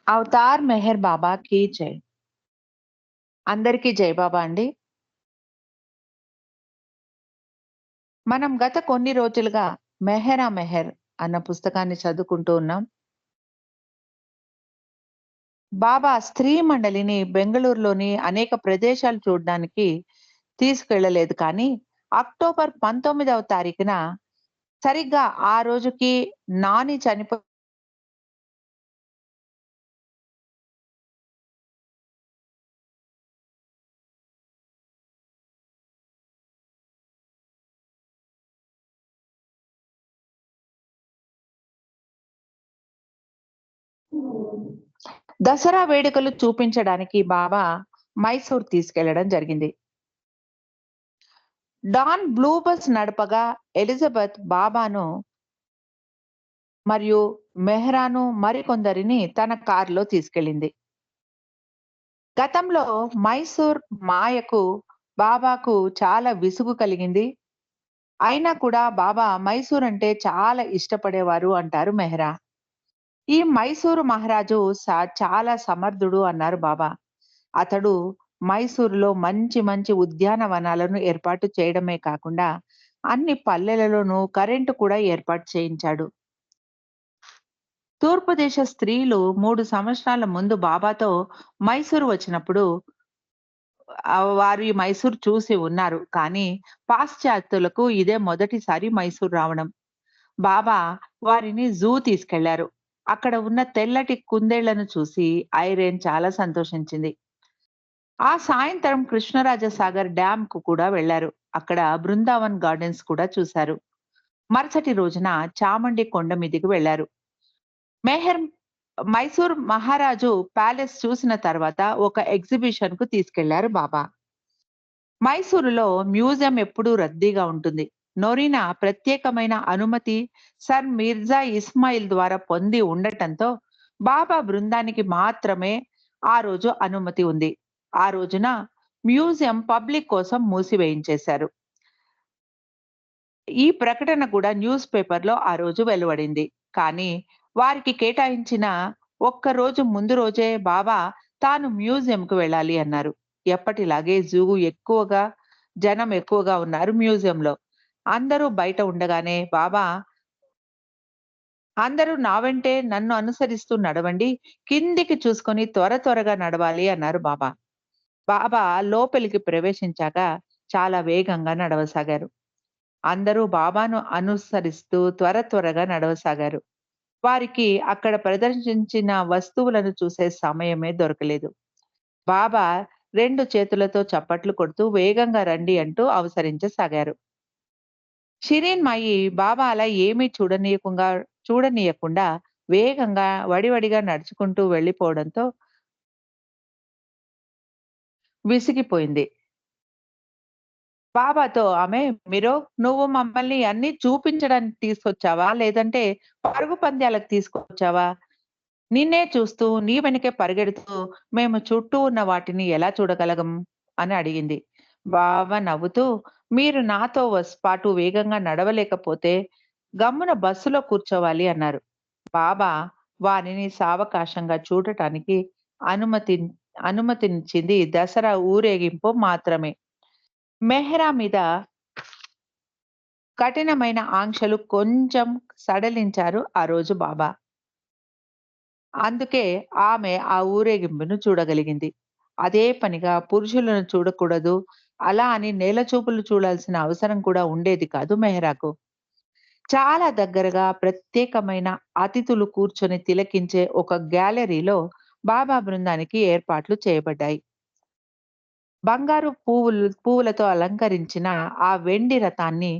Avatar Meher బాబా key జై. అందరికీ జై బాబా అండి. మనం గత కొన్ని రోజులుగా 'మెహరా మెహర్' అన్న పుస్తకాన్ని చదువుకుంటూ ఉన్నాం. బాబా స్త్రీ మండలిని బెంగుళూరులోని అనేక ప్రదేశాలు చూడడానికి తీసుకెళ్ళలేదు కానీ, అక్టోబర్ 19వ తారీఖున సరిగ్గా ఆ రోజుకి నాని దసరా వేడుకలు చూపించడానికి బాబా మైసూర్ తీసుకెళ్లడం జరిగింది. డాన్ బ్లూ బస్ నడపగా ఎలిజబెత్ బాబాను మరియు మెహ్రాను మరికొందరిని తన కారులో తీసుకెళ్ళింది. గతంలో మైసూర్ మాయకు బాబాకు చాలా విసుగు కలిగింది. అయినా కూడా బాబా మైసూర్ అంటే చాలా ఇష్టపడేవారు అంటారు మెహ్రా. ఈ మైసూరు మహారాజు చాలా సమర్థుడు అన్నారు బాబా. అతడు మైసూరులో మంచి మంచి ఉద్యానవనాలను ఏర్పాటు చేయడమే కాకుండా అన్ని పల్లెలలోనూ కరెంటు కూడా ఏర్పాటు చేయించాడు. తూర్పు దేశ స్త్రీలు 3 సంవత్సరాల ముందు బాబాతో మైసూరు వచ్చినప్పుడు వారు ఈ మైసూర్ చూసి ఉన్నారు. కానీ పాశ్చాత్యులకు ఇదే మొదటిసారి మైసూర్ రావడం. బాబా వారిని జూ తీసుకెళ్లారు. అక్కడ ఉన్న తెల్లటి కుందేళ్లను చూసి ఐరేన్ చాలా సంతోషించింది. ఆ సాయంత్రం కృష్ణరాజసాగర్ డ్యామ్‌కు కూడా వెళ్లారు. అక్కడ బృందావన్ గార్డెన్స్ కూడా చూశారు. మరుసటి రోజున చామండి కొండ మీదికి వెళ్లారు. మెహర్ మైసూర్ మహారాజు ప్యాలెస్ చూసిన తర్వాత ఒక ఎగ్జిబిషన్‌కు తీసుకెళ్లారు బాబా. మైసూరులో మ్యూజియం ఎప్పుడూ రద్దీగా ఉంటుంది. నొరీనా ప్రత్యేకమైన అనుమతి సర్ మిర్జా ఇస్మాయిల్ ద్వారా పొంది ఉండటంతో బాబా బృందానికి మాత్రమే ఆ రోజు అనుమతి ఉంది. ఆ రోజున మ్యూజియం పబ్లిక్ కోసం మూసివేయించేశారు. ఈ ప్రకటన కూడా న్యూస్ పేపర్‌లో ఆ రోజు వెలువడింది. కానీ వారికి కేటాయించిన ఒక్క రోజు ముందు రోజే బాబా తాను మ్యూజియంకు వెళ్ళాలి అన్నారు. ఎప్పటిలాగే జనం ఎక్కువగా ఉన్నారు మ్యూజియంలో. అందరూ బయట ఉండగానే బాబా అందరూ నా వెంటే నన్ను అనుసరిస్తూ నడవండి. కిందికి చూసుకొని త్వరగా నడవాలి అన్నారు బాబా. బాబా లోపలికి ప్రవేశించాక చాలా వేగంగా నడవసాగారు. అందరూ బాబాను అనుసరిస్తూ త్వరగా నడవసాగారు. వారికి అక్కడ ప్రదర్శించిన వస్తువులను చూసే సమయమే దొరకలేదు. బాబా 2 చేతులతో చప్పట్లు కొడుతూ వేగంగా రండి అంటూ అవసరించసాగారు. షిరీన్ మాయి బాబా అలా ఏమీ చూడనీయకుండా వేగంగా వడివడిగా నడుచుకుంటూ వెళ్ళిపోవడంతో విసిగిపోయింది. బాబాతో ఆమె, "మీరు నువ్వు మమ్మల్ని అన్నీ చూపించడానికి తీసుకొచ్చావా? లేదంటే పరుగు పందాలకు తీసుకొచ్చావా? నిన్నే చూస్తూ, నీ వెనకే పరిగెడుతూ మేము చుట్టూ ఉన్న వాటిని ఎలా చూడగలం?" అని అడిగింది. బాబా నవ్వుతూ, "మీరు నాతో పాటు వేగంగా నడవలేకపోతే గమ్మున బస్సులో కూర్చోవాలి" అన్నారు. బాబా వారిని సావకాశంగా చూడటానికి అనుమతి అనుమతినిచ్చింది దసరా ఊరేగింపు మాత్రమే. మెహ్రా మీద కఠినమైన ఆంక్షలు కొంచెం సడలించారు ఆ రోజు బాబా. అందుకే ఆమె ఆ ఊరేగింపును చూడగలిగింది. అదే పనిగా పురుషులను చూడకూడదు, అలా అని నేలచూపులు చూడాల్సిన అవసరం కూడా ఉండేది కాదు మెహ్రాకు. చాలా దగ్గరగా ప్రత్యేకమైన అతిథులు కూర్చొని తిలకించే ఒక గ్యాలరీలో బాబా బృందానికి ఏర్పాట్లు చేయబడ్డాయి. బంగారు పువ్వులతో అలంకరించిన ఆ వెండి రథాన్ని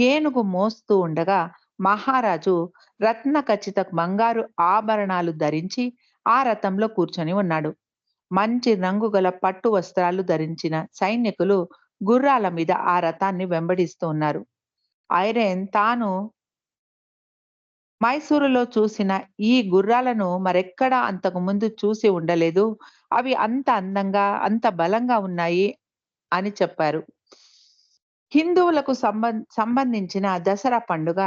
ఏనుగు మోస్తూ ఉండగా మహారాజు రత్నఖచిత బంగారు ఆభరణాలు ధరించి ఆ రథంలో కూర్చొని ఉన్నాడు. మంచి రంగు గల పట్టు వస్త్రాలు ధరించిన సైనికులు గుర్రాల మీద ఆ రథాన్ని వెంబడిస్తూ ఉన్నారు. ఐరేన్ తాను మైసూరులో చూసిన ఈ గుర్రాలను మరెక్కడా అంతకుముందు చూసి ఉండలేదు. అవి అంత అందంగా, అంత బలంగా ఉన్నాయి అని చెప్పారు. హిందువులకు సంబంధించిన దసరా పండుగ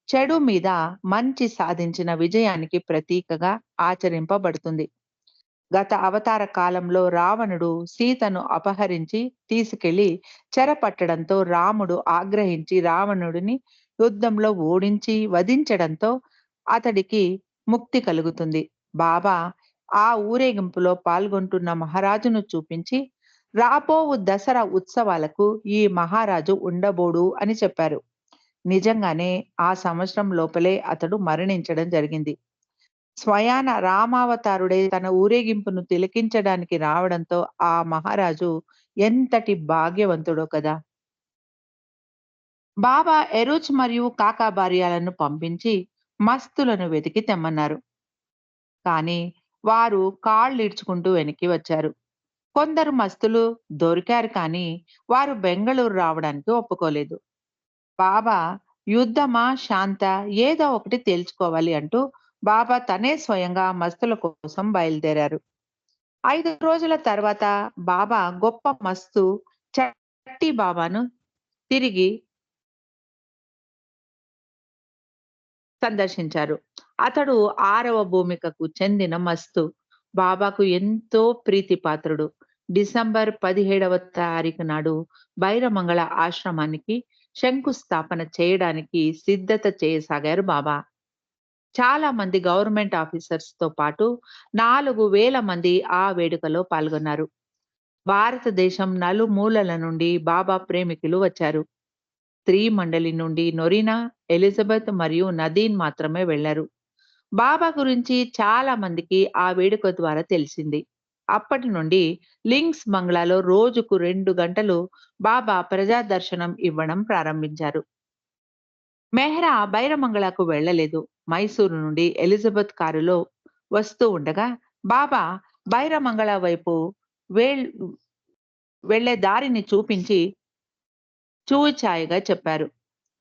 చెడు మీద మంచి సాధించిన విజయానికి ప్రతీకగా ఆచరింపబడుతుంది. గత అవతార కాలంలో రావణుడు సీతను అపహరించి తీసుకెళ్లి చెరపట్టడంతో రాముడు ఆగ్రహించి రావణుడిని యుద్ధంలో ఓడించి వధించడంతో అతడికి ముక్తి కలుగుతుంది. బాబా ఆ ఊరేగింపులో పాల్గొంటున్న మహారాజును చూపించి రాబోవు దసరా ఉత్సవాలకు ఈ మహారాజు ఉండబోడు అని చెప్పారు. నిజంగానే ఆ సంవత్సరం లోపలే అతడు మరణించడం జరిగింది. స్వయాన రామావతారుడే తన ఊరేగింపును తిలకించడానికి రావడంతో ఆ మహారాజు ఎంతటి భాగ్యవంతుడో కదా! బాబా ఎరుచ్ మరియు కాకాబార్యాలను పంపించి మస్తులను వెతికి తెమ్మన్నారు. కానీ వారు కాళ్ళీడ్చుకుంటూ వెనక్కి వచ్చారు. కొందరు మస్తులు దొరికారు కానీ వారు బెంగళూరు రావడానికి ఒప్పుకోలేదు. బాబా యుద్ధమా? శాంతా? ఏదో ఒకటి తేల్చుకోవాలి అంటూ బాబా తనే స్వయంగా మస్తుల కోసం బయలుదేరారు. 5 రోజుల తర్వాత బాబా గొప్ప మస్తు చట్టి బాబాను తిరిగి సందర్శించారు. అతడు 6వ భూమికకు చెందిన మస్తు. బాబాకు ఎంతో ప్రీతిపాత్రుడు. డిసెంబర్ 17వ తారీఖు నాడు బైరమంగళ ఆశ్రమానికి శంకుస్థాపన చేయడానికి సిద్ధత చేయసాగారు బాబా. చాలా మంది గవర్నమెంట్ ఆఫీసర్స్‌తో పాటు 4,000 మంది ఆ వేడుకలో పాల్గొన్నారు. భారతదేశం నలుమూలల నుండి బాబా ప్రేమికులు వచ్చారు. స్త్రీ మండలి నుండి నొరినా, ఎలిజబెత్ మరియు నదీన్ మాత్రమే వెళ్లారు. బాబా గురించి చాలా మందికి ఆ వేడుక ద్వారా తెలిసింది. అప్పటి నుండి లింక్స్ బంగ్లాలో రోజుకు 2 గంటలు బాబా ప్రజా దర్శనం ఇవ్వడం ప్రారంభించారు. మెహ్రా బైరమంగళకు వెళ్ళలేదు. మైసూరు నుండి ఎలిజబెత్ కారులో వస్తూ ఉండగా బాబా బైరమంగళ వైపు వేళ్ వెళ్ళే దారిని చూపించి చూచాయగా చెప్పారు.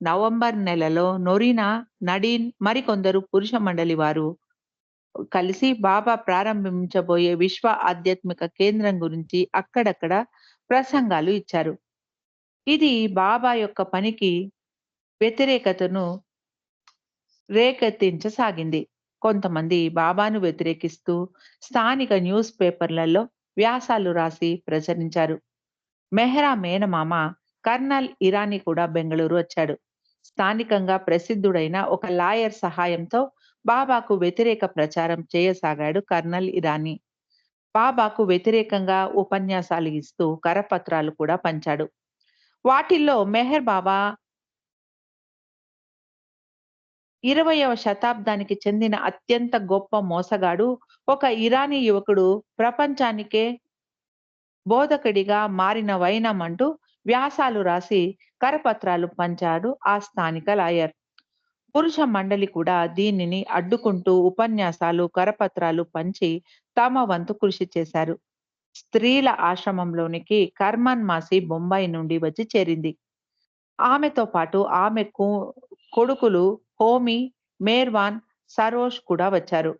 నవంబర్ నెలలో నొరీనా, నడీన్ మరికొందరు పురుష మండలి వారు కలిసి బాబా ప్రారంభించబోయే విశ్వ ఆధ్యాత్మిక కేంద్రం గురించి అక్కడక్కడ ప్రసంగాలు ఇచ్చారు. ఇది బాబా యొక్క పనికి వ్యతిరేకతను రేకెత్తించసాగింది. కొంతమంది బాబాను వ్యతిరేకిస్తూ స్థానిక న్యూస్ పేపర్లలో వ్యాసాలు రాసి ప్రచురించారు. మెహ్రా మేనమామ కర్నల్ ఇరానీ కూడా బెంగళూరు వచ్చాడు. స్థానికంగా ప్రసిద్ధుడైన ఒక లాయర్ సహాయంతో బాబాకు వ్యతిరేక ప్రచారం చేయసాగాడు కర్నల్ ఇరానీ. బాబాకు వ్యతిరేకంగా ఉపన్యాసాలు ఇస్తూ కరపత్రాలు కూడా పంచాడు. వాటిల్లో మెహర్ బాబా 20వ శతాబ్దానికి చెందిన అత్యంత గొప్ప మోసగాడు, ఒక ఇరానీ యువకుడు ప్రపంచానికే బోధకుడిగా మారిన వైనం అంటూ వ్యాసాలు రాసి కరపత్రాలు పంచాడు ఆ స్థానిక లాయర్. పురుష మండలి కూడా దీనిని అడ్డుకుంటూ ఉపన్యాసాలు, కరపత్రాలు పంచి తమ వంతు కృషి చేశారు. స్త్రీల ఆశ్రమంలోనికి కర్మన్ మాసి బొంబాయి నుండి వచ్చి చేరింది. ఆమెతో పాటు ఆమె కొడుకులు హోమీ, మేర్వాన్, సరోజ్ కూడా వచ్చారు.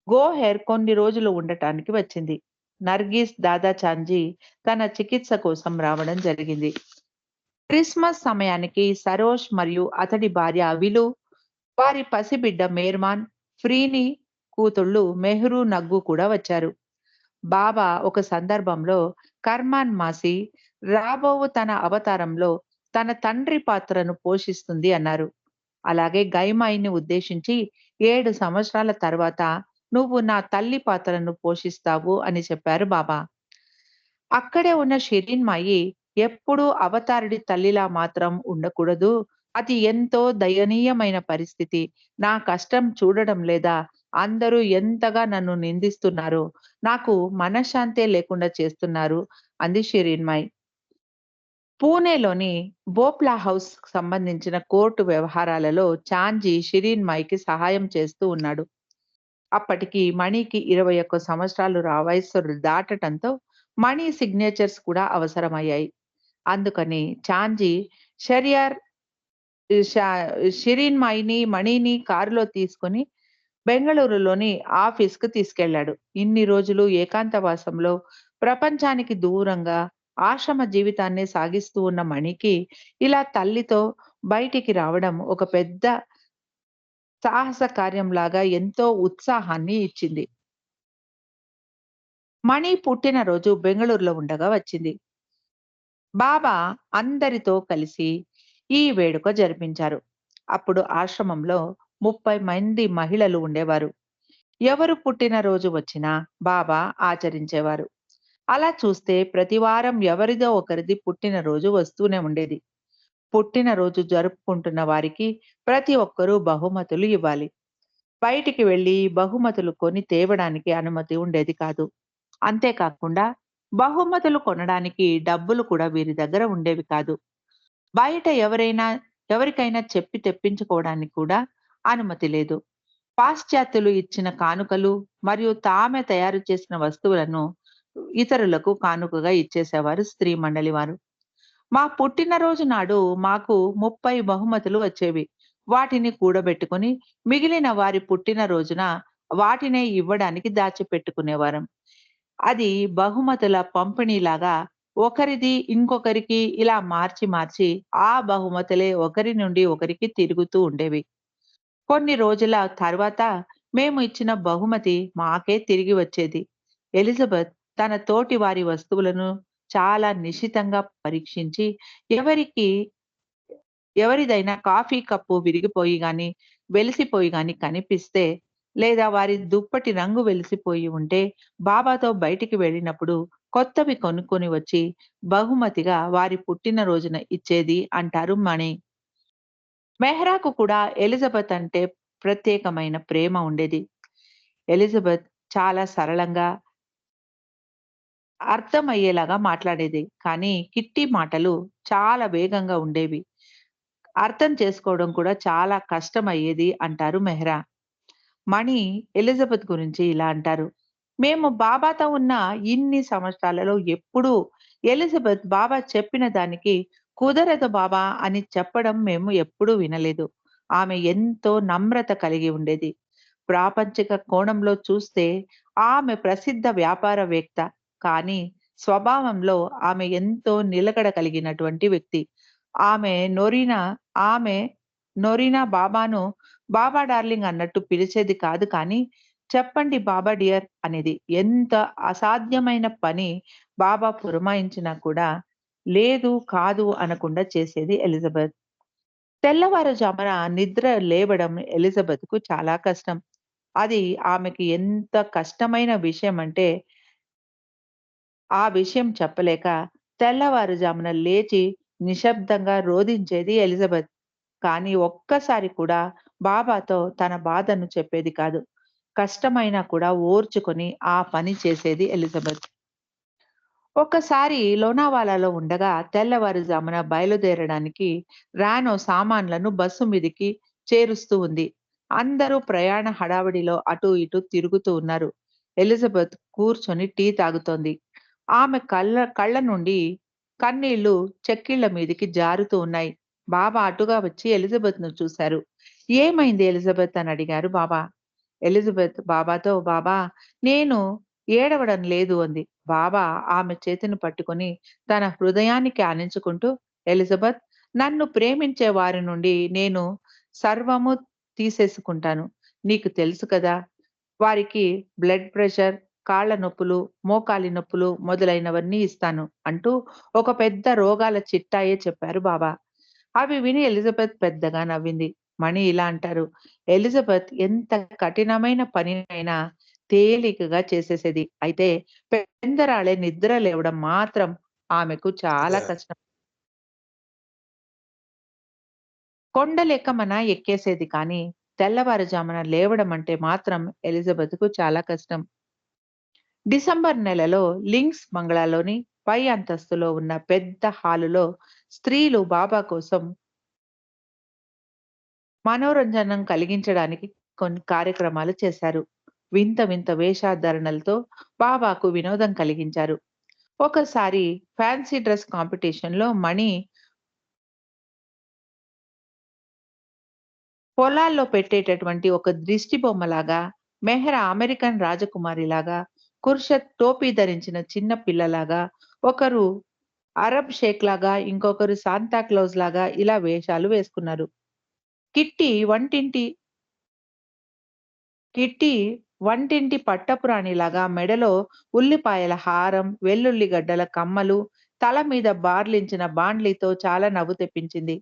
గోహెర్ కొన్ని రోజులు ఉండటానికి వచ్చింది. నర్గీస్ దాదాచాంజీ తన చికిత్స కోసం రావడం జరిగింది. క్రిస్మస్ సమయానికి సరోజ్ మరియు అతడి భార్య విలు, వారి పసిబిడ్డ మేర్మాన్, ఫ్రీని కూతుళ్ళు మెహ్రూ నగ్గు కూడా వచ్చారు. బాబా ఒక సందర్భంలో కర్మాన్ మాసి రాబోవు తన అవతారంలో తన తండ్రి పాత్రను పోషిస్తుంది అన్నారు. అలాగే గైమాయిని ఉద్దేశించి 7 సంవత్సరాల తర్వాత నువ్వు నా తల్లి పాత్రను పోషిస్తావు అని చెప్పారు బాబా. అక్కడే ఉన్న షిరిన్ మాయి ఎప్పుడూ అవతారుడి తల్లిలా మాత్రం ఉండకూడదు. అది ఎంతో దయనీయమైన పరిస్థితి. నా కష్టం చూడడం లేదా? అందరూ ఎంతగా నన్ను నిందిస్తున్నారో, నాకు మనశ్శాంతే లేకుండా చేస్తున్నారు అంది షిరిన్‌మాయి. పూణేలోని బోప్లా హౌస్ సంబంధించిన కోర్టు వ్యవహారాలలో చాంజీ షిరిన్‌మాయికి సహాయం చేస్తూ ఉన్నాడు. అప్పటికి మణికి 21 సంవత్సరాలు వయస్సు దాటటంతో మణి సిగ్నేచర్స్ కూడా అవసరమయ్యాయి. అందుకని చాంజీ షరియర్ షా షిరిన్‌మాయిని, మణిని కారులో తీసుకొని బెంగళూరులోని ఆఫీస్‌కి తీసుకెళ్ళాడు. ఇన్ని రోజులు ఏకాంతవాసంలో ప్రపంచానికి దూరంగా ఆశ్రమ జీవితాన్నే సాగిస్తూ ఉన్న మణికి ఇలా తల్లితో బయటికి రావడం ఒక పెద్ద సాహస కార్యంలాగా ఎంతో ఉత్సాహాన్ని ఇచ్చింది. మణి పుట్టినరోజు బెంగుళూరులో ఉండగా వచ్చింది. బాబా అందరితో కలిసి ఈ వేడుక జరిపించారు. అప్పుడు ఆశ్రమంలో 30 మంది మహిళలు ఉండేవారు. ఎవరు పుట్టినరోజు వచ్చినా బాబా ఆచరించేవారు. అలా చూస్తే ప్రతి వారం ఎవరిదో ఒకరిది పుట్టినరోజు వస్తూనే ఉండేది. పుట్టినరోజు జరుపుకుంటున్న వారికి ప్రతి ఒక్కరూ బహుమతులు ఇవ్వాలి. బయటికి వెళ్లి బహుమతులు కొని తేవడానికి అనుమతి ఉండేది కాదు. అంతేకాకుండా బహుమతులు కొనడానికి డబ్బులు కూడా వీరి దగ్గర ఉండేవి కాదు. బయట ఎవరికైనా చెప్పి తెప్పించుకోవడానికి కూడా అనుమతి లేదు. పాశ్చాత్యులు ఇచ్చిన కానుకలు మరియు తామే తయారు చేసిన వస్తువులను ఇతరులకు కానుకగా ఇచ్చేసేవారు స్త్రీ మండలి వారు. మా పుట్టినరోజు నాడు మాకు 30 బహుమతులు వచ్చేవి. వాటిని కూడబెట్టుకొని మిగిలిన వారి పుట్టినరోజున వాటినే ఇవ్వడానికి దాచిపెట్టుకునేవారం. అది బహుమతుల పంపిణీలాగా ఒకరిది ఇంకొకరికి ఇలా మార్చి మార్చి ఆ బహుమతులే ఒకరి నుండి ఒకరికి తిరుగుతూ ఉండేవి. కొన్ని రోజుల తర్వాత మేము ఇచ్చిన బహుమతి మాకే తిరిగి వచ్చేది. ఎలిజబెత్ తన తోటి వారి వస్తువులను చాలా నిశితంగా పరీక్షించి ఎవరికి ఎవరిదైనా కాఫీ కప్పు విరిగిపోయి గాని, వెలిసిపోయి గాని కనిపిస్తే, లేదా వారి దుప్పటి రంగు వెలిసిపోయి ఉంటే, బాబాతో బయటికి వెళ్ళినప్పుడు కొత్తవి కొనుక్కొని వచ్చి బహుమతిగా వారి పుట్టినరోజున ఇచ్చేది అంటారు మణి. మెహ్రాకు కూడా ఎలిజబెత్ అంటే ప్రత్యేకమైన ప్రేమ ఉండేది. ఎలిజబెత్ చాలా సరళంగా, అర్థమయ్యేలాగా మాట్లాడేది. కానీ కిట్టి మాటలు చాలా వేగంగా ఉండేవి. అర్థం చేసుకోవడం కూడా చాలా కష్టమయ్యేది అంటారు మెహ్రా. మణి ఎలిజబెత్ గురించి ఇలా అంటారు. మేము బాబాతో ఉన్న ఇన్ని సంవత్సరాలలో ఎప్పుడూ ఎలిజబెత్ బాబా చెప్పిన దానికి కుదరదు బాబా అని చెప్పడం మేము ఎప్పుడూ వినలేదు. ఆమె ఎంతో నమ్రత కలిగి ఉండేది. ప్రాపంచిక కోణంలో చూస్తే ఆమె ప్రసిద్ధ వ్యాపారవేత్త. కానీ స్వభావంలో ఆమె ఎంతో నిలకడ కలిగినటువంటి వ్యక్తి. ఆమె నొరిన ఆమె నొరినా బాబాను బాబా డార్లింగ్ అన్నట్టు పిలిచేది కాదు కానీ, చెప్పండి బాబా డియర్ అనేది. ఎంత అసాధ్యమైన పని బాబా పురమాయించినా కూడా లేదు, కాదు అనకుండా చేసేది ఎలిజబెత్. తెల్లవారుజామున నిద్ర లేవడం ఎలిజబెత్‌కు చాలా కష్టం. అది ఆమెకి ఎంత కష్టమైన విషయం అంటే, ఆ విషయం చెప్పలేక తెల్లవారుజామున లేచి నిశ్శబ్దంగా రోదించేది ఎలిజబెత్. కానీ ఒక్కసారి కూడా బాబాతో తన బాధను చెప్పేది కాదు. కష్టమైనా కూడా ఓర్చుకొని ఆ పని చేసేది ఎలిజబెత్. ఒక్కసారి లోనావాలాలో ఉండగా తెల్లవారుజామున బయలుదేరడానికి రానో సామాన్లను బస్సు మీదికి చేరుస్తూ ఉంది. అందరూ ప్రయాణ హడావిడిలో అటూ ఇటూ తిరుగుతూ ఉన్నారు. ఎలిజబెత్ కూర్చొని టీ తాగుతోంది. ఆమె కళ్ళ నుండి కన్నీళ్లు చెక్కిళ్ళ మీదికి జారుతూ ఉన్నాయి. బాబా అటుగా వచ్చి ఎలిజబెత్‌ను చూశారు. "ఏమైంది ఎలిజబెత్?" అని అడిగారు బాబా. ఎలిజబెత్ బాబాతో, "బాబా, నేను ఏడవడం లేదు" అంది. బాబా ఆమె చేతిని పట్టుకొని తన హృదయానికి ఆనించుకుంటూ, "ఎలిజబెత్, నన్ను ప్రేమించే వారి నుండి నేను సర్వము తీసేసుకుంటాను. నీకు తెలుసు కదా! వారికి బ్లడ్ ప్రెషర్, కాళ్ళ నొప్పులు, మోకాలి నొప్పులు మొదలైనవన్నీ ఇస్తాను" అంటూ ఒక పెద్ద రోగాల చిట్టాయే చెప్పారు బాబా. అవి విని ఎలిజబెత్ పెద్దగా నవ్వింది. మణి ఇలా అంటారు. ఎలిజబెత్ ఎంత కఠినమైన పనినైనా తేలికగా చేసేసేది. అయితే పెందరాళే నిద్ర లేవడం మాత్రం ఆమెకు చాలా కష్టం. కొండలెక్కమనా ఎక్కేసేది కానీ, తెల్లవారుజామున లేవడం అంటే మాత్రం ఎలిజబెత్‌కు చాలా కష్టం. డిసెంబర్ నెలలో లింక్స్ బంగ్లాలోని పై అంతస్తులో ఉన్న పెద్ద హాలులో స్త్రీలు బాబా కోసం మనోరంజనం కలిగించడానికి కొన్ని కార్యక్రమాలు చేశారు. వింత వింత వేషధారణలతో బాబాకు వినోదం కలిగించారు. ఒకసారి ఫ్యాన్సీ డ్రెస్ కాంపిటీషన్‌లో మణి పొలాల్లో పెట్టేటటువంటి ఒక దిష్టి బొమ్మలాగా, మెహ్రా అమెరికన్ రాజకుమారిలాగా, ఖుర్షద్ టోపీ ధరించిన చిన్న పిల్లలాగా, ఒకరు అరబ్ షేక్ లాగా, ఇంకొకరు సాంతా క్లాస్ లాగా ఇలా వేషాలు వేసుకున్నారు. కిట్టి వంటింటి కిట్టి వంటింటి పట్టపురాణిలాగా మెడలో ఉల్లిపాయల హారం, వెల్లుల్లి గడ్డల కమ్మలు, తల మీద బార్లించిన బాండ్లీతో చాలా నవ్వు తెప్పించింది.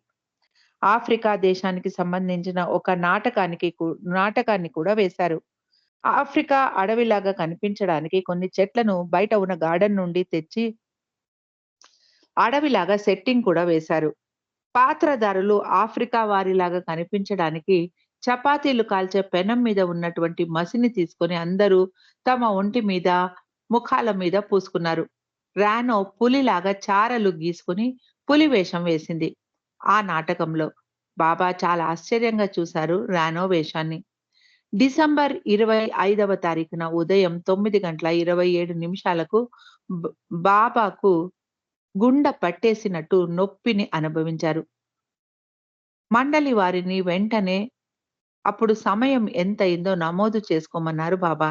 ఆఫ్రికా దేశానికి సంబంధించిన ఒక నాటకాన్ని కూడా వేశారు. ఆఫ్రికా అడవిలాగా కనిపించడానికి కొన్ని చెట్లను బయట ఉన్న గార్డెన్ నుండి తెచ్చి అడవిలాగా సెట్టింగ్ కూడా వేశారు. పాత్రధారులు ఆఫ్రికా వారిలాగా కనిపించడానికి చపాతీలు కాల్చే పెనం మీద ఉన్నటువంటి మసిని తీసుకొని అందరూ తమ ఒంటి మీద, ముఖాల మీద పూసుకున్నారు. రానో పులిలాగా చారలు గీసుకొని పులి వేషం వేసింది. ఆ నాటకంలో బాబా చాలా ఆశ్చర్యంగా చూశారు రానో వేషాన్ని. డిసెంబర్ 25వ తారీఖున ఉదయం 9:27 బ్ బాబాకు గుండె పట్టేసినట్టు నొప్పిని అనుభవించారు. మండలి వారిని వెంటనే అప్పుడు సమయం ఎంతయిందో నమోదు చేసుకోమన్నారు బాబా.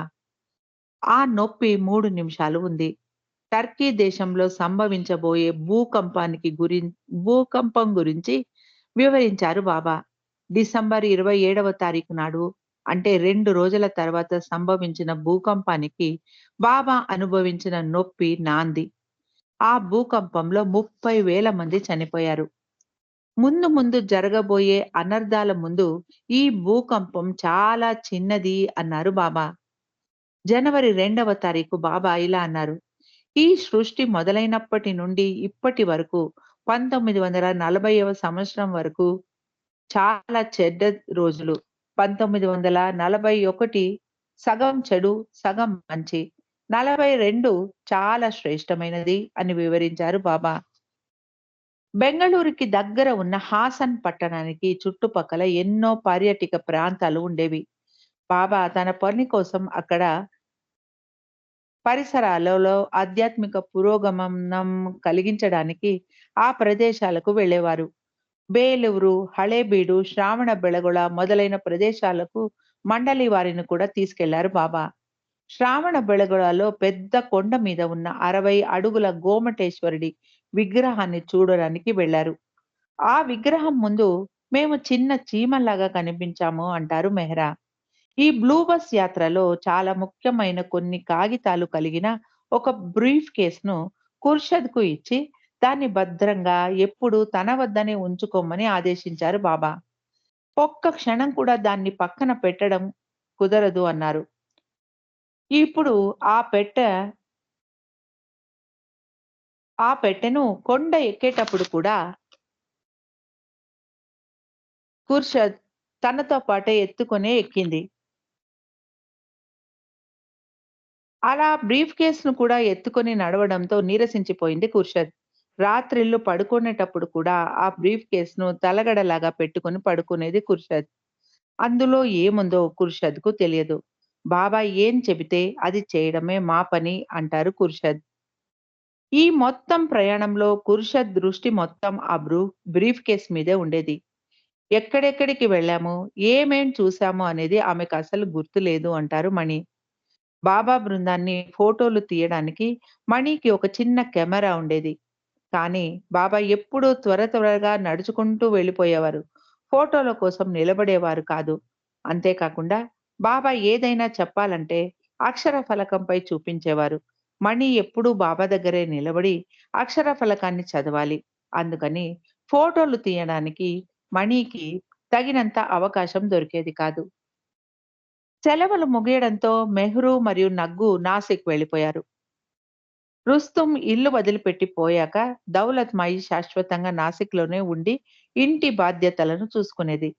ఆ నొప్పి 3 నిమిషాలు ఉంది. టర్కీ దేశంలో సంభవించబోయే భూకంపం గురించి వివరించారు బాబా. డిసెంబర్ 27వ తారీఖు నాడు అంటే 2 రోజుల తర్వాత సంభవించిన భూకంపానికి బాబా అనుభవించిన నొప్పి నాంది. ఆ భూకంపంలో 30,000 మంది చనిపోయారు. ముందు ముందు జరగబోయే అనర్థాల ముందు ఈ భూకంపం చాలా చిన్నది అన్నారు బాబా. జనవరి 2వ తారీఖు బాబా ఇలా అన్నారు. ఈ సృష్టి మొదలైనప్పటి నుండి ఇప్పటి వరకు 1940వ సంవత్సరం వరకు చాలా చెడ్డ రోజులు. 1941 సగం చెడు, సగం మంచి. 42 చాలా శ్రేష్టమైనది అని వివరించారు బాబా. బెంగళూరుకి దగ్గర ఉన్న హాసన్ పట్టణానికి చుట్టుపక్కల ఎన్నో పర్యాటక ప్రాంతాలు ఉండేవి. బాబా తన పని కోసం అక్కడ పరిసరాలలో ఆధ్యాత్మిక పురోగమనం కలిగించడానికి ఆ ప్రదేశాలకు వెళ్ళేవారు. బేలూరు, హళేబీడు, శ్రావణబెళగొళ మొదలైన ప్రదేశాలకు మండలి వారిని కూడా తీసుకెళ్లారు బాబా. శ్రావణబెళగొళలో పెద్ద కొండ మీద ఉన్న 60 అడుగుల గోమటేశ్వరుడి విగ్రహాన్ని చూడడానికి వెళ్లారు. ఆ విగ్రహం ముందు మేము చిన్న చీమల్లాగా కనిపించాము అంటారు మెహ్రా. ఈ బ్లూ బస్ యాత్రలో చాలా ముఖ్యమైన కొన్ని కాగితాలు కలిగిన ఒక బ్రీఫ్ కేస్‌ను ఖుర్షద్‌కు ఇచ్చి దాన్ని భద్రంగా ఎప్పుడూ తన వద్దనే ఉంచుకోమని ఆదేశించారు బాబా. ఒక్క క్షణం కూడా దాన్ని పక్కన పెట్టడం కుదరదు అన్నారు. ఇప్పుడు ఆ పెట్టె ఆ పెట్టెను కొండ ఎక్కేటప్పుడు కూడా ఖుర్షద్ తనతో పాటే ఎత్తుకొనే ఎక్కింది. అలా బ్రీఫ్ కేస్‌ను కూడా ఎత్తుకొని నడవడంతో నీరసించిపోయింది ఖుర్షద్. రాత్రిళ్ళు పడుకునేటప్పుడు కూడా ఆ బ్రీఫ్ కేస్‌ను తలగడలాగా పెట్టుకొని పడుకునేది ఖుర్షద్. అందులో ఏముందో ఖుర్షద్‌కు తెలియదు. బాబా ఏం చెబితే అది చేయడమే మా పని అంటారు ఖుర్షద్. ఈ మొత్తం ప్రయాణంలో ఖుర్షద్ దృష్టి మొత్తం ఆ బ్రీఫ్ కేస్ మీదే ఉండేది. ఎక్కడెక్కడికి వెళ్ళాము, ఏమేం చూసాము అనేది ఆమెకసలు గుర్తులేదు అంటారు మణి. బాబా బృందాన్ని ఫోటోలు తీయడానికి మణికి ఒక చిన్న కెమెరా ఉండేది. కానీ బాబా ఎప్పుడూ త్వరగా నడుచుకుంటూ వెళ్ళిపోయేవారు. ఫోటోల కోసం నిలబడేవారు కాదు. అంతేకాకుండా బాబా ఏదైనా చెప్పాలంటే అక్షర ఫలకంపై చూపించేవారు. మణి ఎప్పుడూ బాబా దగ్గరే నిలబడి అక్షర ఫలకాన్ని చదవాలి. అందుకని ఫోటోలు తీయడానికి మణికి తగినంత అవకాశం దొరికేది కాదు. సెలవులు ముగియడంతో మెహ్రూ మరియు నగ్గు నాసిక్ వెళ్ళిపోయారు. రుస్తుం ఇల్లు వదిలిపెట్టి పోయాక దౌలత్ మాయి శాశ్వతంగా నాసిక్‌లోనే ఉండి ఇంటి బాధ్యతలను చూసుకునేది.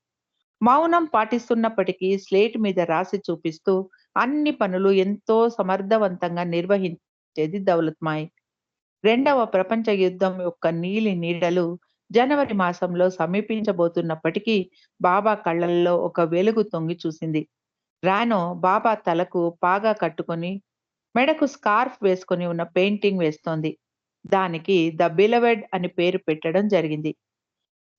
మౌనం పాటిస్తున్నప్పటికీ స్లేట్ మీద రాసి చూపిస్తూ అన్ని పనులు ఎంతో సమర్థవంతంగా నిర్వహించేది దౌలత్ మాయి. రెండవ ప్రపంచ యుద్ధం యొక్క నీలి నీడలు జనవరి మాసంలో సమీపించబోతున్నప్పటికీ బాబా కళ్ళల్లో ఒక వెలుగు తొంగి చూసింది. రానో బాబా తలకు పాగా కట్టుకొని మెడకు స్కార్ఫ్ వేసుకొని ఉన్న పెయింటింగ్ వేస్తోంది. దానికి 'ద బిలవెడ్' అని పేరు పెట్టడం జరిగింది.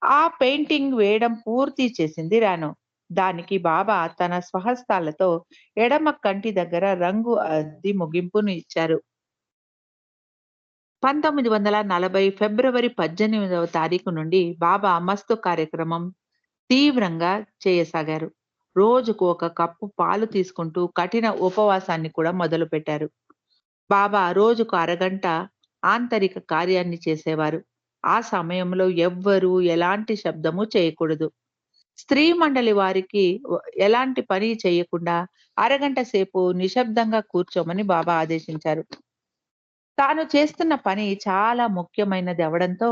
ఆ పెయింటింగ్ వేయడం పూర్తి చేసింది రానో. దానికి బాబా తన స్వహస్తాలతో ఎడమ కంటి దగ్గర రంగు అద్ది ముగింపును ఇచ్చారు. 1940 ఫిబ్రవరి 18వ తారీఖు నుండి బాబా మస్తు కార్యక్రమం తీవ్రంగా చేయసాగారు. రోజుకు ఒక కప్పు పాలు తీసుకుంటూ కఠిన ఉపవాసాన్ని కూడా మొదలుపెట్టారు. బాబా రోజుకు అరగంట ఆంతరిక కార్యాన్ని చేసేవారు. ఆ సమయంలో ఎవ్వరూ ఎలాంటి శబ్దము చేయకూడదు. స్త్రీ మండలి వారికి ఎలాంటి పని చేయకుండా అరగంట సేపు నిశ్శబ్దంగా కూర్చోమని బాబా ఆదేశించారు. తాను చేస్తున్న పని చాలా ముఖ్యమైనది అవ్వడంతో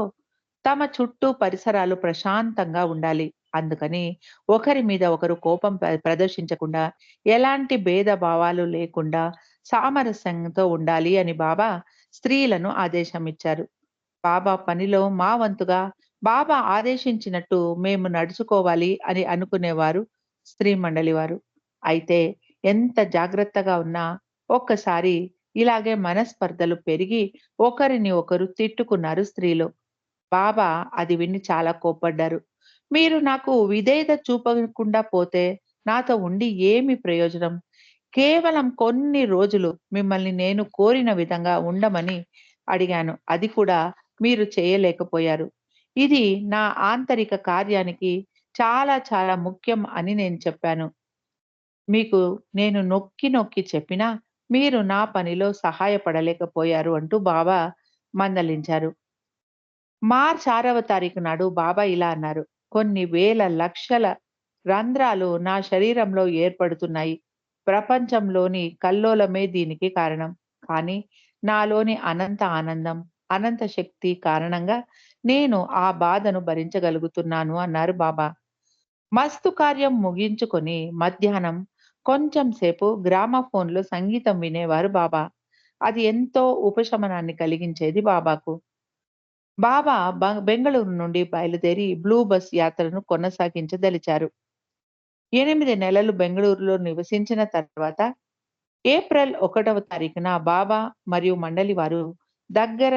తమ చుట్టూ పరిసరాలు ప్రశాంతంగా ఉండాలి. అందుకని ఒకరి మీద ఒకరు కోపం ప్రదర్శించకుండా, ఎలాంటి భేదభావాలు లేకుండా సామరస్యంతో ఉండాలి అని బాబా స్త్రీలను ఆదేశమిచ్చారు. బాబా పనిలో మా వంతుగా బాబా ఆదేశించినట్టు మేము నడుచుకోవాలి అని అనుకునేవారు స్త్రీ మండలి వారు. అయితే ఎంత జాగ్రత్తగా ఉన్నా ఒక్కసారి ఇలాగే మనస్పర్ధలు పెరిగి ఒకరిని ఒకరు తిట్టుకున్నారు స్త్రీలు. బాబా అది విని చాలా కోప్పడ్డారు. "మీరు నాకు విధేయత చూపకుండా పోతే నాతో ఉండి ఏమి ప్రయోజనం? కేవలం కొన్ని రోజులు మిమ్మల్ని నేను కోరిన విధంగా ఉండమని అడిగాను. అది కూడా మీరు చేయలేకపోయారు. ఇది నా ఆంతరిక కార్యానికి చాలా చాలా ముఖ్యం అని నేను చెప్పాను. మీకు నేను నొక్కి నొక్కి చెప్పినా మీరు నా పనిలో సహాయపడలేకపోయారు" అంటూ బాబా మందలించారు. మార్చ్ 6వ తారీఖు నాడు బాబా ఇలా అన్నారు. "కొన్ని వేల లక్షల రంధ్రాలు నా శరీరంలో ఏర్పడుతున్నాయి. ప్రపంచంలోని కల్లోలమే దీనికి కారణం. కానీ నాలోని అనంత ఆనందం, అనంత శక్తి కారణంగా నేను ఆ బాధను భరించగలుగుతున్నాను" అన్నారు బాబా. మస్తు కార్యం ముగించుకొని మధ్యాహ్నం కొంచెం సేపు గ్రామఫోన్‌లో సంగీతం వినేవారు బాబా. అది ఎంతో ఉపశమనాన్ని కలిగించేది బాబాకు. బాబా బెంగుళూరు నుండి బయలుదేరి బ్లూ బస్ యాత్రను కొనసాగించదలిచారు. 8 నెలలు బెంగుళూరులో నివసించిన తర్వాత ఏప్రిల్ 1వ తారీఖున బాబా మరియు మండలి వారు దగ్గర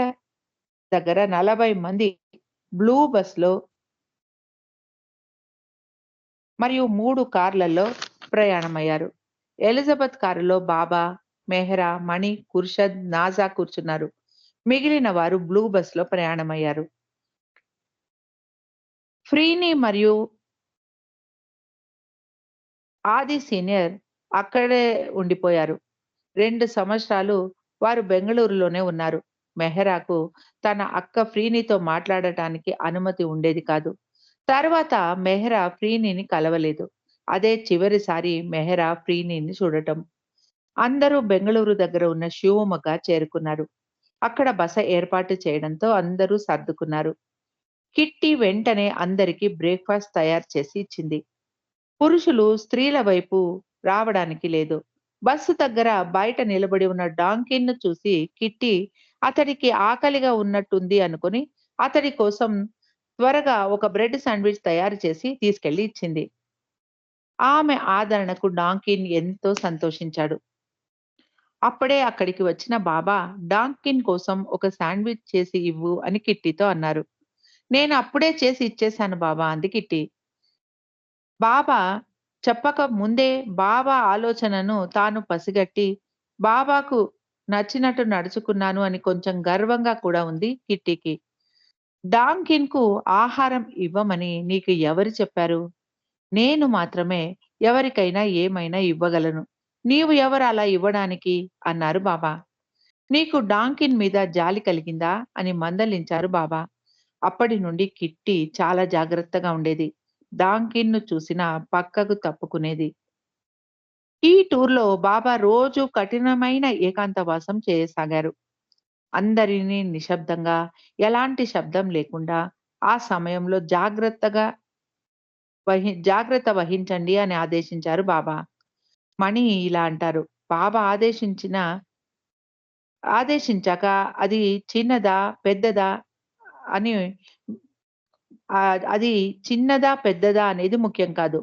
దగ్గర 40 మంది బ్లూ బస్‌లో మరియు 3 కార్లలో ప్రయాణమయ్యారు. ఎలిజబెత్ కారులో బాబా, మెహ్రా, మణి, ఖుర్షద్, నాజా కూర్చున్నారు. మిగిలిన వారు బ్లూ బస్‌లో ప్రయాణమయ్యారు. ఫ్రీని మరియు ఆది సీనియర్ అక్కడే ఉండిపోయారు. 2 సంవత్సరాలు వారు బెంగుళూరులోనే ఉన్నారు. మెహరాకు తన అక్క ఫ్రీనితో మాట్లాడటానికి అనుమతి ఉండేది కాదు. తర్వాత మెహ్రా ఫ్రీనిని కలవలేదు. అదే చివరిసారి మెహ్రా ఫ్రీనిని చూడటం. అందరూ బెంగుళూరు దగ్గర ఉన్న శివమొగ్గ చేరుకున్నారు. అక్కడ బస ఏర్పాటు చేయడంతో అందరూ సర్దుకున్నారు. కిట్టి వెంటనే అందరికీ బ్రేక్‌ఫాస్ట్ తయారు చేసి ఇచ్చింది. పురుషులు స్త్రీల వైపు రావడానికి లేదు. బస్సు దగ్గర బయట నిలబడి ఉన్న డాంకిన్‌ను చూసి కిట్టి అతడికి ఆకలిగా ఉన్నట్టుంది అనుకుని అతడి కోసం త్వరగా ఒక బ్రెడ్ శాండ్‌విచ్ తయారు చేసి తీసుకెళ్ళి ఇచ్చింది. ఆమె ఆదరణకు డాంకిన్ ఎంతో సంతోషించాడు. అప్పుడే అక్కడికి వచ్చిన బాబా డాంకిన్ కోసం ఒక శాండ్‌విచ్ చేసి ఇవ్వు అని కిట్టీతో అన్నారు. "నేను అప్పుడే చేసి ఇచ్చేశాను బాబా" అంది కిట్టి. బాబా చెప్పక ముందే బాబా ఆలోచనను తాను పసిగట్టి, బాబాకు నచ్చినట్టు నడుచుకున్నాను అని కొంచెం గర్వంగా కూడా ఉంది కిట్టీకి. డాంకిన్‌కు ఆహారం ఇవ్వమని నీకు ఎవరు చెప్పారు? నేను మాత్రమే ఎవరికైనా ఏమైనా ఇవ్వగలను. నీవు ఎవరు అలా ఇవ్వడానికి? అన్నారు బాబా. నీకు డాంకిన్ మీద జాలి కలిగిందా? అని మందలించారు బాబా. అప్పటి నుండి కిట్టి చాలా జాగ్రత్తగా ఉండేది. డాంకిన్‌ను చూసినా పక్కకు తప్పుకునేది. ఈ టూర్‌లో బాబా రోజు కఠినమైన ఏకాంతవాసం చేయసాగారు. అందరినీ నిశ్శబ్దంగా, ఎలాంటి శబ్దం లేకుండా ఆ సమయంలో జాగ్రత్త వహించండి అని ఆదేశించారు బాబా. మణి ఇలా అంటారు. బాబా ఆదేశించాక అది చిన్నదా? పెద్దదా? అని అది చిన్నదా? పెద్దదా? అనేది ముఖ్యం కాదు.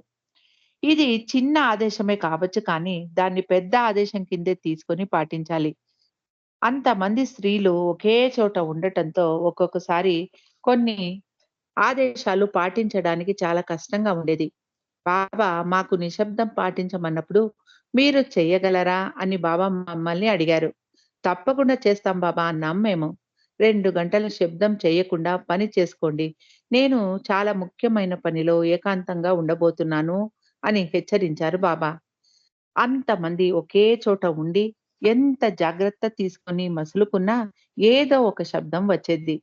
ఇది చిన్న ఆదేశమే కావచ్చు కానీ, దాన్ని పెద్ద ఆదేశం కిందే తీసుకొని పాటించాలి. అంతమంది స్త్రీలు ఒకే చోట ఉండటంతో ఒక్కొక్కసారి కొన్ని ఆదేశాలు పాటించడానికి చాలా కష్టంగా ఉండేది. బాబా మాకు నిశ్శబ్దం పాటించమన్నప్పుడు, మీరు చెయ్యగలరా? అని బాబా మమ్మల్ని అడిగారు. తప్పకుండా చేస్తాం బాబా అన్నాం మేము. 2 గంటలు శబ్దం చేయకుండా పని చేసుకోండి. నేను చాలా ముఖ్యమైన పనిలో ఏకాంతంగా ఉండబోతున్నాను అని హెచ్చరించారు బాబా. అంతమంది ఒకే చోట ఉండి ఎంత జాగ్రత్త తీసుకొని మసులుకున్నా ఏదో ఒక శబ్దం వచ్చేది.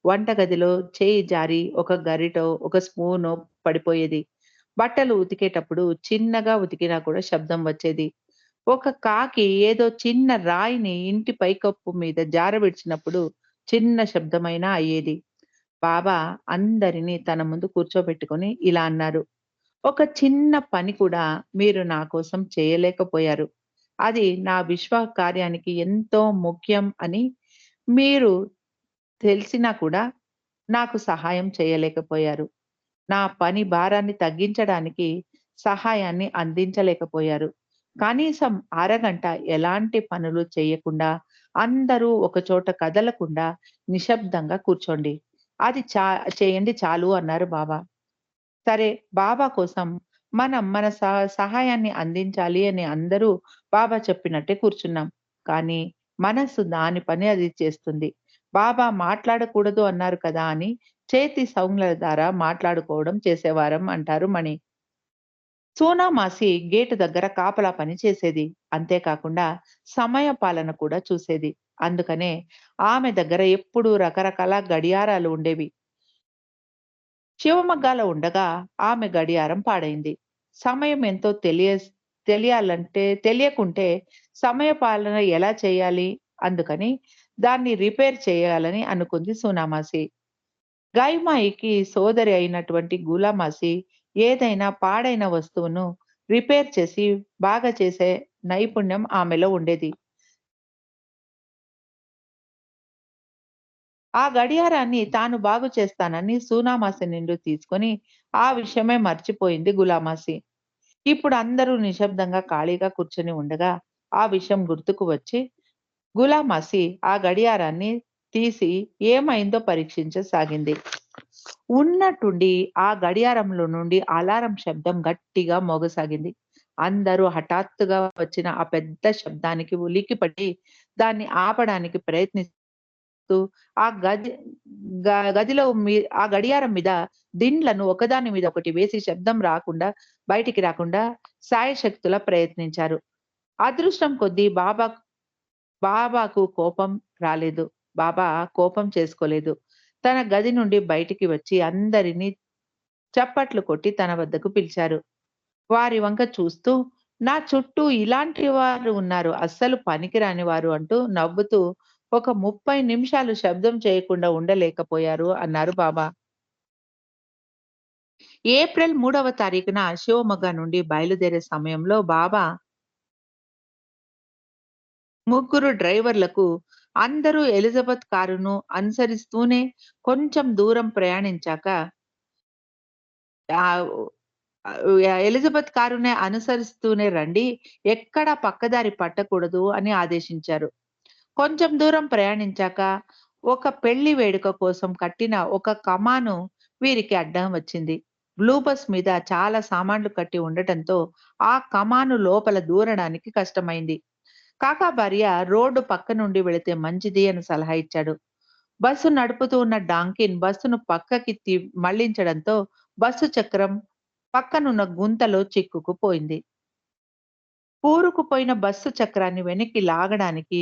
వంటగదిలో చేయి జారి ఒక గరిటో, ఒక స్పూనో పడిపోయేది. బట్టలు ఉతికేటప్పుడు చిన్నగా ఉతికినా కూడా శబ్దం వచ్చేది. ఒక కాకి ఏదో చిన్న రాయిని ఇంటి పైకప్పు మీద జారవిడిచినప్పుడు చిన్న శబ్దమైనా అయ్యేది. బాబా అందరినీ తన ముందు కూర్చోబెట్టుకొని ఇలా అన్నారు. ఒక చిన్న పని కూడా మీరు నా కోసం చేయలేకపోయారు. అది నా విశ్వ కార్యానికి ఎంతో ముఖ్యం అని మీరు తెలిసినా కూడా నాకు సహాయం చేయలేకపోయారు. నా పని భారాన్ని తగ్గించడానికి సహాయాన్ని అందించలేకపోయారు. కనీసం అరగంట ఎలాంటి పనులు చేయకుండా అందరూ ఒకచోట కదలకుండా నిశ్శబ్దంగా కూర్చోండి. అది చేయండి చాలు అన్నారు బాబా. సరే, బాబా కోసం మనం మన సహాయాన్ని అందించాలి అని అందరూ బాబా చెప్పినట్టే కూర్చున్నాం. కానీ మనస్సు దాని పని అది చేస్తుంది. బాబా మాట్లాడకూడదు అన్నారు కదా అని చేతి సౌజ్ఞల ద్వారా మాట్లాడుకోవడం చేసేవారం అంటారు మణి. సోనామాసి గేటు దగ్గర కాపలా పని చేసేది. అంతేకాకుండా సమయ పాలన కూడా చూసేది. అందుకనే ఆమె దగ్గర ఎప్పుడూ రకరకాల గడియారాలు ఉండేవి. శివమొగ్గాలో ఉండగా ఆమె గడియారం పాడైంది. సమయం ఎంతో తెలియకుంటే సమయ పాలన ఎలా చేయాలి? అందుకని దాన్ని రిపేర్ చేయాలని అనుకుంది సూనామాసి. గాయమాయికి సోదరి అయినటువంటి గులామాసి ఏదైనా పాడైన వస్తువును రిపేర్ చేసి బాగా చేసే నైపుణ్యం ఆమెలో ఉండేది. ఆ గడియారాన్ని తాను బాగు చేస్తానని సూనామాసి నుండి తీసుకొని ఆ విషయమే మర్చిపోయింది గులామాసి. ఇప్పుడు అందరూ నిశ్శబ్దంగా ఖాళీగా కూర్చొని ఉండగా ఆ విషయం గుర్తుకు వచ్చి గులామాసి ఆ గడియారాన్ని తీసి ఏమైందో పరీక్షించసాగింది. ఉన్నట్టుండి ఆ గడియారంలో నుండి అలారం శబ్దం గట్టిగా మోగసాగింది. అందరూ హఠాత్తుగా వచ్చిన ఆ పెద్ద శబ్దానికి ఉలిక్కిపడి దాన్ని ఆపడానికి ప్రయత్నిస్తూ ఆ గది గదిలో ఆ గడియారం మీద దిండ్లను ఒకదాని మీద ఒకటి వేసి శబ్దం రాకుండా బయటికి రాకుండా శాయశక్తులా ప్రయత్నించారు. అదృష్టం కొద్దీ బాబాకు కోపం రాలేదు. బాబా కోపం చేసుకోలేదు. తన గది నుండి బయటికి వచ్చి అందరినీ చప్పట్లు కొట్టి తన వద్దకు పిలిచారు. వారి వంక చూస్తూ, "నా చుట్టూ ఇలాంటి వారు ఉన్నారు. అస్సలు పనికిరాని వారు" అంటూ నవ్వుతూ ఒక 30 నిమిషాలు శబ్దం చేయకుండా ఉండలేకపోయారు అన్నారు బాబా. ఏప్రిల్ 3వ తారీఖున శివమొగ్గ నుండి బయలుదేరే సమయంలో బాబా ముగ్గురు డ్రైవర్లకు అందరూ ఎలిజబెత్ కారును అనుసరిస్తూనే కొంచెం దూరం ప్రయాణించాక ఆహ్, ఎలిజబెత్ కారునే అనుసరిస్తూనే రండి. ఎక్కడా పక్కదారి పట్టకూడదు అని ఆదేశించారు. కొంచెం దూరం ప్రయాణించాక ఒక పెళ్లి వేడుక కోసం కట్టిన ఒక కమాను వీరికి అడ్డం వచ్చింది. బ్లూ బస్ మీద చాలా సామాన్లు కట్టి ఉండటంతో ఆ కమాను లోపల దూరడానికి కష్టమైంది. కాకా భార్య రోడ్డు పక్క నుండి వెళితే మంచిది అని సలహా ఇచ్చాడు. బస్సు నడుపుతూ ఉన్న డాంకిన్ బస్సును పక్కకి మళ్లించడంతో బస్సు చక్రం పక్కనున్న గుంతలో చిక్కుకుపోయింది. కూరుకుపోయిన బస్సు చక్రాన్ని వెనక్కి లాగడానికి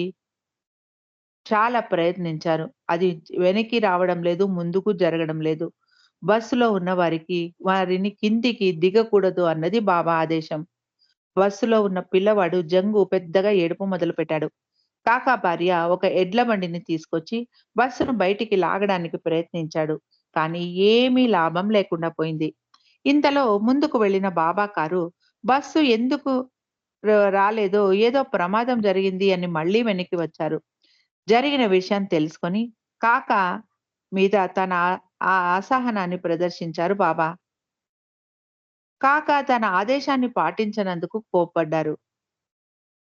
చాలా ప్రయత్నించారు. అది వెనక్కి రావడం లేదు, ముందుకు జరగడం లేదు. బస్సులో ఉన్న వారిని కిందికి దిగకూడదు అన్నది బాబా ఆదేశం. బస్సులో ఉన్న పిల్లవాడు జంగు పెద్దగా ఏడుపు మొదలుపెట్టాడు. కాకా భార్య ఒక ఎడ్ల బండిని తీసుకొచ్చి బస్సును బయటికి లాగడానికి ప్రయత్నించాడు. కానీ ఏమీ లాభం లేకుండా పోయింది. ఇంతలో ముందుకు వెళ్ళిన బాబా కారు బస్సు ఎందుకు రాలేదో ఏదో ప్రమాదం జరిగింది అని మళ్ళీ వెనక్కి వచ్చారు. జరిగిన విషయం తెలుసుకొని కాక మీద ఆ అసహనాన్ని ప్రదర్శించారు బాబా. కాక తన ఆదేశాన్ని పాటించనందుకు కోప్పడ్డారు.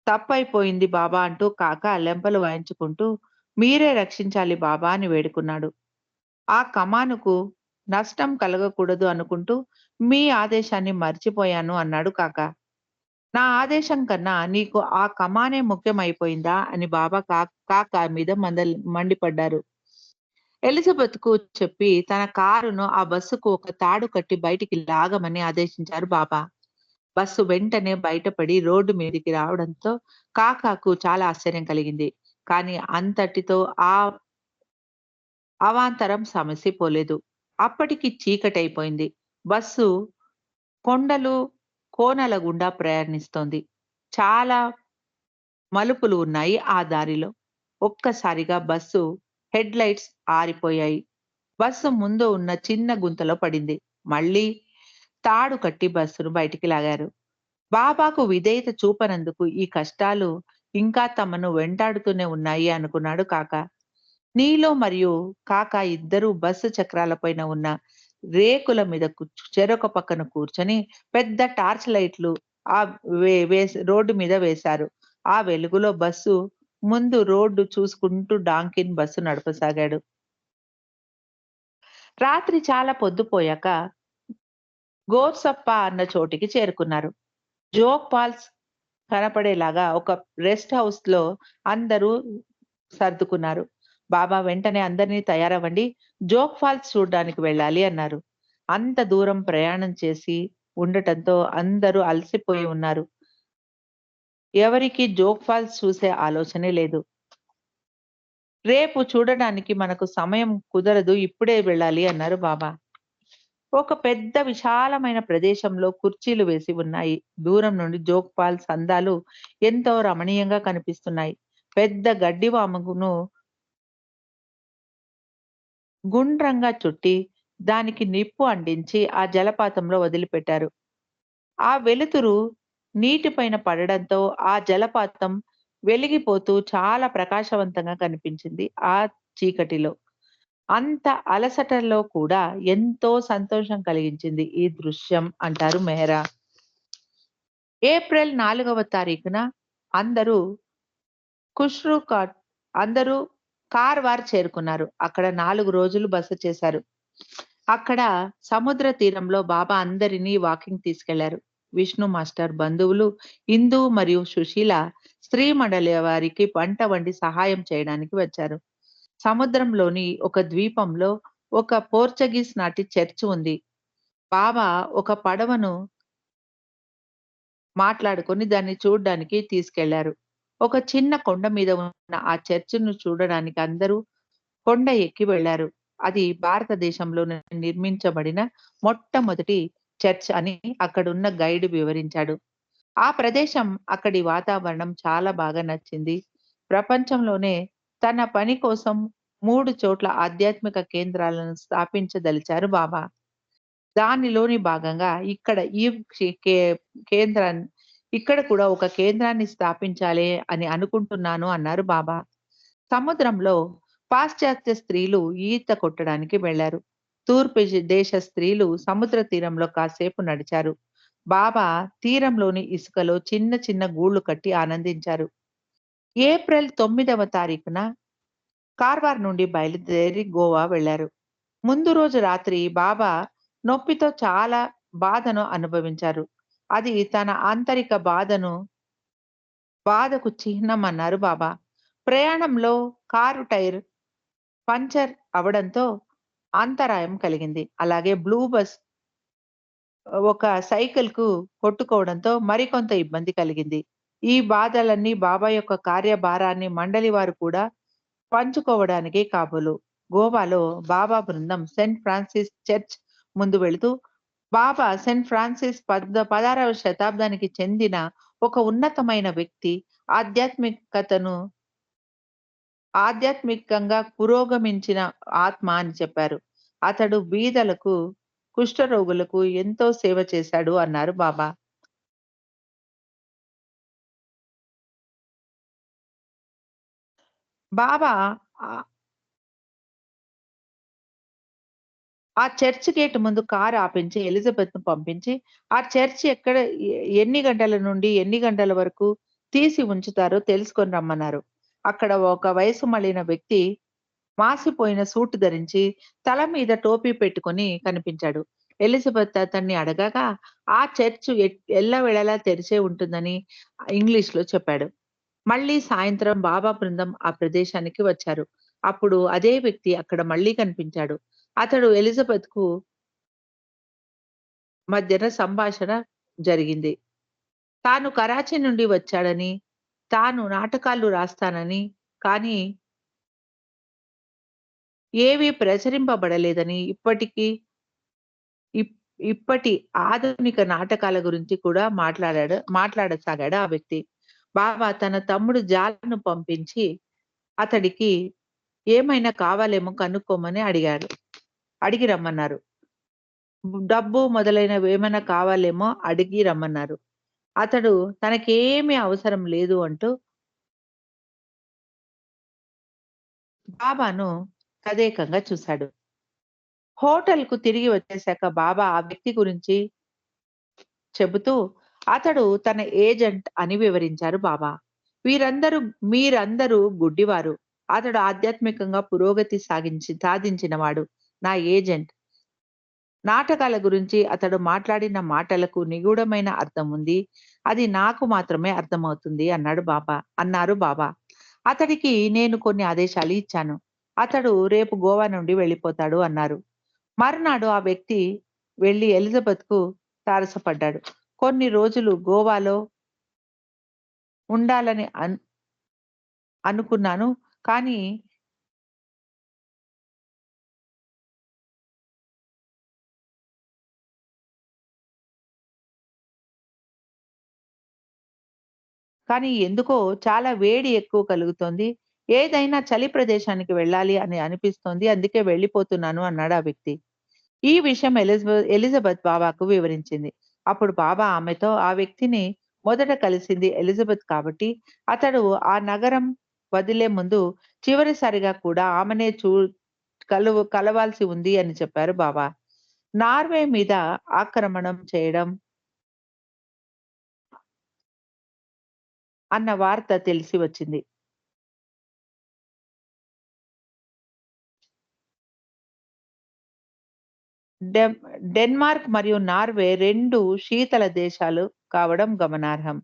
తప్పైపోయింది బాబా అంటూ కాక లెంపలు వాయించుకుంటూ మీరే రక్షించాలి బాబా అని వేడుకున్నాడు. ఆ కమానుకు నష్టం కలగకూడదు అనుకుంటూ మీ ఆదేశాన్ని మర్చిపోయాను అన్నాడు కాక. నా ఆదేశం కన్నా నీకు ఆ కమానే ముఖ్యమైపోయిందా అని బాబా కాక మీద మండిపడ్డారు. ఎలిజబెత్‌కు చెప్పి తన కారును ఆ బస్సుకు ఒక తాడు కట్టి బయటికి లాగమని ఆదేశించారు బాబా. బస్సు వెంటనే బయటపడి రోడ్డు మీదికి రావడంతో కాకాకు చాలా ఆశ్చర్యం కలిగింది. కానీ అంతటితో ఆ అవాంతరం సమసిపోలేదు. అప్పటికి చీకటైపోయింది. బస్సు కొండలు, కోనల గుండా ప్రయాణిస్తోంది. చాలా మలుపులు ఉన్నాయి ఆ దారిలో. ఒక్కసారిగా బస్సు హెడ్‌లైట్స్ ఆరిపోయాయి. బస్సు ముందు ఉన్న చిన్న గుంతలో పడింది. మళ్ళీ తాడు కట్టి బస్సును బయటికి లాగారు. బాబాకు విధేయత చూపనందుకు ఈ కష్టాలు ఇంకా తమను వెంటాడుతూనే ఉన్నాయి అనుకున్నాడు కాక. నీలు మరియు కాక ఇద్దరూ బస్సు చక్రాల పైన ఉన్న రేకుల మీద చెరొక పక్కన కూర్చొని పెద్ద టార్చ్ లైట్లు ఆ రోడ్డు మీద వేశారు. ఆ వెలుగులో బస్సు ముందు రోడ్డు చూసుకుంటూ డాంకిన్ బస్సు నడపసాగాడు. రాత్రి చాలా పొద్దుపోయాక గోర్సప్ప అన్న చోటికి చేరుకున్నారు. జోగ్ ఫాల్స్ కనపడేలాగా ఒక రెస్ట్ హౌస్‌లో అందరూ సర్దుకున్నారు. బాబా వెంటనే అందరినీ తయారవ్వండి. జోగ్ ఫాల్స్ చూడ్డానికి వెళ్ళాలి అన్నారు. అంత దూరం ప్రయాణం చేసి ఉండటంతో అందరూ అలసిపోయి ఉన్నారు. ఎవరికీ జోగ్ ఫాల్స్ చూసే ఆలోచనే లేదు. రేపు చూడడానికి మనకు సమయం కుదరదు. ఇప్పుడే వెళ్ళాలి అన్నారు బాబా. ఒక పెద్ద విశాలమైన ప్రదేశంలో కుర్చీలు వేసి ఉన్నాయి. దూరం నుండి జోగ్ ఫాల్స్ అందాలు ఎంతో రమణీయంగా కనిపిస్తున్నాయి. పెద్ద గడ్డివామును గుండ్రంగా చుట్టి దానికి నిప్పు అంటించి ఆ జలపాతంలో వదిలిపెట్టారు. ఆ వెలుతురు నీటిపైన పడడంతో ఆ జలపాతం వెలిగిపోతూ చాలా ప్రకాశవంతంగా కనిపించింది ఆ చీకటిలో. అంత అలసటలో కూడా ఎంతో సంతోషం కలిగించింది ఈ దృశ్యం అంటారు మెహరా. ఏప్రిల్ 4వ తారీఖున అందరూ ఖుష్రు కాట్ అందరూ కార్వార్ చేరుకున్నారు. అక్కడ 4 రోజులు బస చేశారు. అక్కడ సముద్ర తీరంలో బాబా అందరినీ వాకింగ్ తీసుకెళ్లారు. విష్ణు మాస్టర్ బంధువులు ఇందు మరియు సుశీల స్త్రీ మండలి వారికి వంట వండి సహాయం చేయడానికి వచ్చారు. సముద్రంలోని ఒక ద్వీపంలో ఒక పోర్చుగీస్ నాటి చర్చ్ ఉంది. బాబా ఒక పడవను మాట్లాడుకొని దాన్ని చూడ్డానికి తీసుకెళ్లారు. ఒక చిన్న కొండ మీద ఉన్న ఆ చర్చ్‌ను చూడడానికి అందరూ కొండ ఎక్కి వెళ్లారు. అది భారతదేశంలోనే నిర్మించబడిన మొట్టమొదటి చర్చ్ అని అక్కడున్న గైడ్ వివరించాడు. ఆ ప్రదేశం, అక్కడి వాతావరణం చాలా బాగా నచ్చింది. ప్రపంచంలోనే తన పని కోసం 3 చోట్ల ఆధ్యాత్మిక కేంద్రాలను స్థాపించదలిచారు బాబా. దానిలోని భాగంగా ఇక్కడ ఈ క్షి కే కేంద్రాన్ని ఇక్కడ కూడా ఒక కేంద్రాన్ని స్థాపించాలి అని అనుకుంటున్నాను అన్నారు బాబా. సముద్రంలో పాశ్చాత్య స్త్రీలు ఈత కొట్టడానికి వెళ్లారు. తూర్పు దేశ స్త్రీలు సముద్ర తీరంలో కాసేపు నడిచారు. బాబా తీరంలోని ఇసుకలో చిన్న చిన్న గూళ్లు కట్టి ఆనందించారు. ఏప్రిల్ 9వ తారీఖున కార్వార్ నుండి బయలుదేరి గోవా వెళ్లారు. ముందు రోజు రాత్రి బాబా నొప్పితో చాలా బాధను అనుభవించారు. అది తన ఆంతరిక బాధకు చిహ్నమన్నారు బాబా. ప్రయాణంలో కారు టైర్ పంక్చర్ అవ్వడంతో అంతరాయం కలిగింది. అలాగే బ్లూ బస్ ఒక సైకిల్‌కు కొట్టుకోవడంతో మరికొంత ఇబ్బంది కలిగింది. ఈ బాధలన్నీ బాబా యొక్క కార్యభారాన్ని మండలి వారు కూడా పంచుకోవడానికి కాబోలు. గోవాలో బాబా బృందం సెయింట్ ఫ్రాన్సిస్ చర్చ్ ముందు వెళుతూ, బాబా సెయింట్ ఫ్రాన్సిస్ 16వ శతాబ్దానికి చెందిన ఒక ఉన్నతమైన వ్యక్తి. ఆధ్యాత్మికతను ఆధ్యాత్మికంగా పురోగమించిన ఆత్మ అని చెప్పారు. అతడు బీదలకు, కుష్ఠరోగులకు ఎంతో సేవ చేశాడు అన్నారు బాబా. బాబా ఆహ్, ఆ చర్చ్ గేట్ ముందు కారు ఆపించి ఎలిజబెత్‌ను పంపించి, ఆ చర్చ్ ఎక్కడ ఎన్ని గంటల నుండి ఎన్ని గంటల వరకు తీసి ఉంచుతారో తెలుసుకొని రమ్మన్నారు. అక్కడ ఒక వయసు మళ్ళిన వ్యక్తి మాసిపోయిన సూట్ ధరించి, తల మీద టోపీ పెట్టుకొని కనిపించాడు. ఎలిజబెత్ అతన్ని అడగగా, ఆ చర్చ్ ఎల్లవేళలా తెరిచే ఉంటుందని ఇంగ్లీష్‌లో చెప్పాడు. మళ్ళీ సాయంత్రం బాబా బృందం ఆ ప్రదేశానికి వచ్చారు. అప్పుడు అదే వ్యక్తి అక్కడ మళ్ళీ కనిపించాడు. అతడు ఎలిజబెత్‌కు మధ్యన సంభాషణ జరిగింది. తాను కరాచీ నుండి వచ్చాడని, తాను నాటకాలు రాస్తానని, కానీ ఏవి ప్రచురింపబడలేదని, ఇప్ ఇప్పటి ఆధునిక నాటకాల గురించి కూడా మాట్లాడసాగాడు ఆ వ్యక్తి. బాబా తన తమ్ముడు జాలను పంపించి, అతడికి ఏమైనా కావాలేమో కనుక్కోమని అడిగి రమ్మన్నారు. డబ్బు మొదలైనవేమైనా కావాలేమో అడిగి రమ్మన్నారు. అతడు తనకేమీ అవసరం లేదు అంటూ బాబాను తదేకంగా చూశాడు. హోటల్‌కు తిరిగి వచ్చేసాక బాబా ఆ వ్యక్తి గురించి చెబుతూ, అతడు తన ఏజెంట్ అని వివరించారు బాబా. వీరందరూ మీరందరూ గుడ్డివారు. అతడు ఆధ్యాత్మికంగా పురోగతి సాధించినవాడు. నా ఏజెంట్. నాటకాల గురించి అతడు మాట్లాడిన మాటలకు నిగూఢమైన అర్థం ఉంది. అది నాకు మాత్రమే అర్థమవుతుంది అన్నారు బాబా. అతడికి నేను కొన్ని ఆదేశాలు ఇచ్చాను. అతడు రేపు గోవా నుండి వెళ్ళిపోతాడు అన్నారు. మరునాడు ఆ వ్యక్తి వెళ్లి ఎలిజబెత్‌కు తారసపడ్డాడు. కొన్ని రోజులు గోవాలో ఉండాలని అనుకున్నాను. కానీ ఎందుకో చాలా వేడి ఎక్కువ కలుగుతోంది. ఏదైనా చలి ప్రదేశానికి వెళ్ళాలి అని అనిపిస్తోంది. అందుకే వెళ్ళిపోతున్నాను అన్నాడు ఆ వ్యక్తి. ఈ విషయం ఎలిజబెత్ బాబాకు వివరించింది. అప్పుడు బాబా ఆమెతో ఆ వ్యక్తిని మొదట కలిసింది ఎలిజబెత్ కాబట్టి, అతడు ఆ నగరం వదిలే ముందు చివరిసారిగా కూడా ఆమెనే కలవాల్సి ఉంది అని చెప్పారు బాబా. నార్వే మీద ఆక్రమణం చేయడం అన్న వార్త తెలిసి వచ్చింది. డెన్ డెన్మార్క్ మరియు నార్వే 2 శీతల దేశాలు కావడం గమనార్హం.